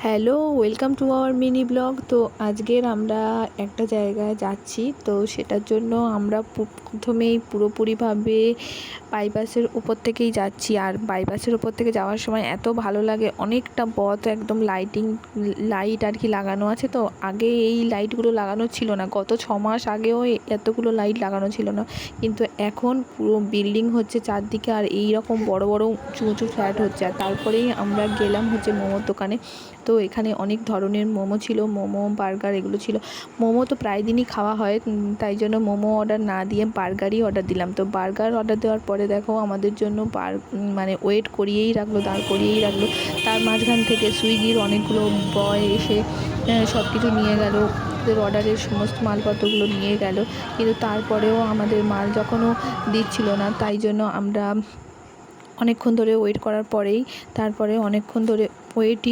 Hello, welcome to our mini blog. তো আজকের আমরা একটা জায়গায় যাচ্ছি, তো সেটার জন্য আমরা প্রথমেই পুরোপুরিভাবে বাইপাসের উপর থেকেই যাচ্ছি। আর বাইপাসের উপর থেকে যাওয়ার সময় এত ভালো লাগে, অনেকটা পথ একদম লাইট আর কি লাগানো আছে। তো আগে এই লাইটগুলো লাগানো ছিল না, গত 6 মাস আগেও এতগুলো লাইট লাগানো ছিল না, কিন্তু এখন পুরো বিল্ডিং হচ্ছে চারদিকে, আর এই রকম বড় বড় উঁচু উঁচু ফ্ল্যাট হচ্ছে। আর তারপরেই আমরা গেলাম হচ্ছে মোমোর দোকানে। তো এখানে অনেক ধরনের মোমো ছিল, মোমো বার্গার এগুলো ছিল। মোমো তো প্রায় দিনই খাওয়া হয়, তাই জন্য মোমো অর্ডার না দিয়ে বার্গারই অর্ডার দিলাম। তো বার্গার অর্ডার দেওয়ার পরে দেখো আমাদের জন্য মানে ওয়েট করিয়েই রাখলো, দাঁড় করিয়েই রাখলো। তার মাঝখান থেকে সুইগির অনেকগুলো বয় এসে সব কিছু নিয়ে গেল, ওদের অর্ডারের সমস্ত মালপত্রগুলো নিয়ে গেল। কিন্তু তারপরেও আমাদের মাল যখনও দিচ্ছিল না, তাই জন্য আমরা অনেকক্ষণ ধরে ওয়েট করার পরেই তারপরে অনেকক্ষণ ধরে ওয়েটই